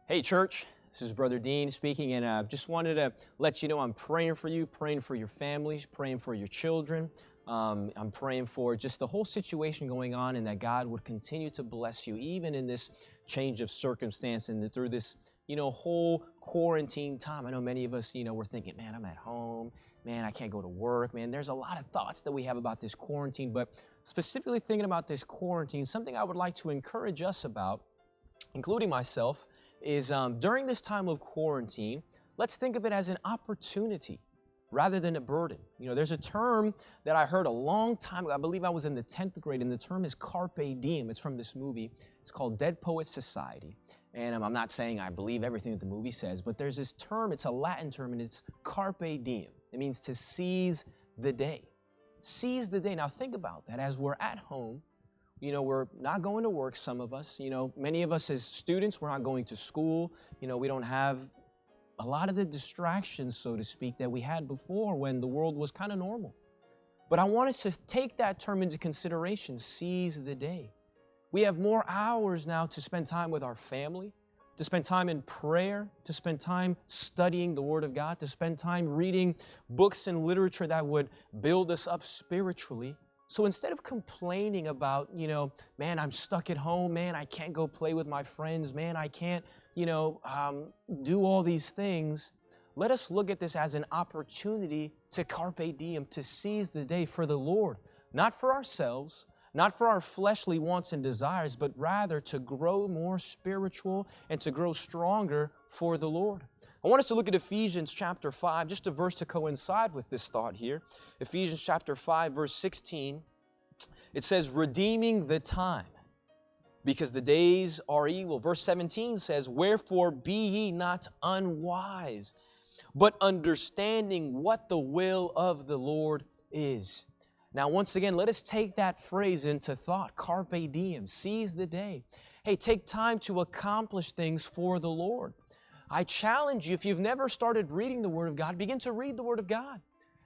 Hey church, this is Brother Dean speaking, and I just wanted to let you know I'm praying for you, praying for your families, praying for your children. I'm praying for just the whole situation going on, and that God would continue to bless you even in this change of circumstance and through this, whole quarantine time. I know many of us, we're thinking, man, I'm at home, man, I can't go to work, man. There's a lot of thoughts that we have about this quarantine, but specifically thinking about this quarantine, something I would like to encourage us about, including myself, is during this time of quarantine, let's think of it as an opportunity rather than a burden. There's a term that I heard a long time ago. I believe I was in the 10th grade, and the term is carpe diem. It's from this movie. It's called Dead Poets Society. And I'm not saying I believe everything that the movie says, but there's this term, it's a Latin term, and it's carpe diem. It means to seize the day. Seize the day. Now think about that. As we're at home, we're not going to work, some of us. Many of us as students, we're not going to school. We don't have a lot of the distractions, so to speak, that we had before when the world was kind of normal. But I want us to take that term into consideration, seize the day. We have more hours now to spend time with our family, to spend time in prayer, to spend time studying the Word of God, to spend time reading books and literature that would build us up spiritually. So instead of complaining about, man, I'm stuck at home, man, I can't go play with my friends, man, I can't, do all these things, let us look at this as an opportunity to carpe diem, to seize the day for the Lord, not for ourselves, not for our fleshly wants and desires, but rather to grow more spiritual and to grow stronger for the Lord. I want us to look at Ephesians chapter 5, just a verse to coincide with this thought here. Ephesians chapter 5, verse 16, it says, redeeming the time, because the days are evil. Verse 17 says, wherefore be ye not unwise, but understanding what the will of the Lord is. Now, once again, let us take that phrase into thought. Carpe diem, seize the day. Hey, take time to accomplish things for the Lord. I challenge you, if you've never started reading the Word of God, begin to read the Word of God.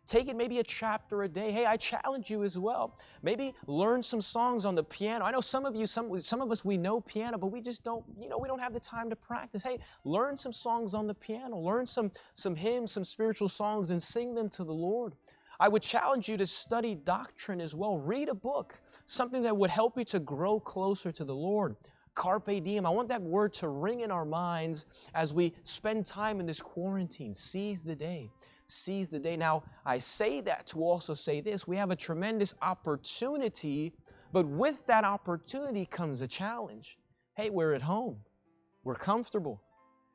Take it maybe a chapter a day. Hey, I challenge you as well. Maybe learn some songs on the piano. I know some of you, some of us, we know piano, but we just don't, we don't have the time to practice. Hey, learn some songs on the piano. Learn some hymns, some spiritual songs, and sing them to the Lord. I would challenge you to study doctrine as well. Read a book, something that would help you to grow closer to the Lord. Carpe diem. I want that word to ring in our minds as we spend time in this quarantine. Seize the day. Seize the day. Now, I say that to also say this. We have a tremendous opportunity, but with that opportunity comes a challenge. Hey, we're at home. We're comfortable.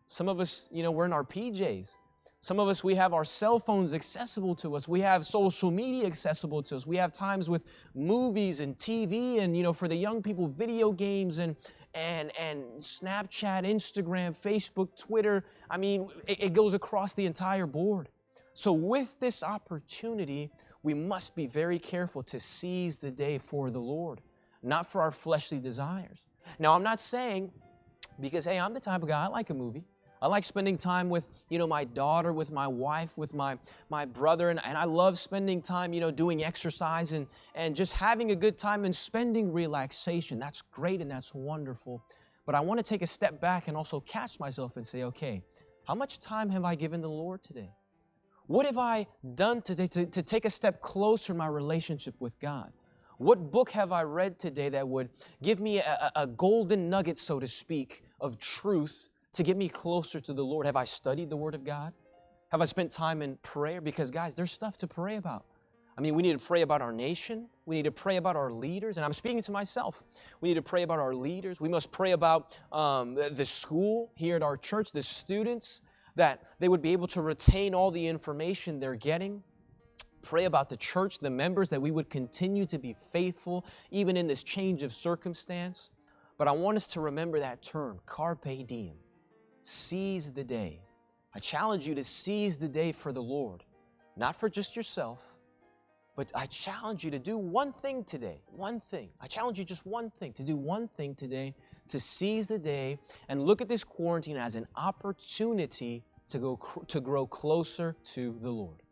Some of us, we're in our PJs. Some of us, we have our cell phones accessible to us. We have social media accessible to us. We have times with movies and TV and, for the young people, video games and Snapchat, Instagram, Facebook, Twitter. I mean, it goes across the entire board. So with this opportunity, we must be very careful to seize the day for the Lord, not for our fleshly desires. Now, I'm not saying, because, hey, I'm the type of guy, I like a movie. I like spending time with, my daughter, with my wife, with my brother, and I love spending time, doing exercise and just having a good time and spending relaxation. That's great and that's wonderful. But I want to take a step back and also catch myself and say, okay, how much time have I given the Lord today? What have I done today to take a step closer in my relationship with God? What book have I read today that would give me a golden nugget, so to speak, of truth to get me closer to the Lord? Have I studied the Word of God? Have I spent time in prayer? Because, guys, there's stuff to pray about. I mean, we need to pray about our nation. We need to pray about our leaders. And I'm speaking to myself. We need to pray about our leaders. We must pray about the school here at our church, the students, that they would be able to retain all the information they're getting. Pray about the church, the members, that we would continue to be faithful even in this change of circumstance. But I want us to remember that term, carpe diem. Seize the day. I challenge you to seize the day for the Lord, not for just yourself, but I challenge you to do one thing today, one thing. I challenge you just one thing, to do one thing today, to seize the day and look at this quarantine as an opportunity to grow closer to the Lord.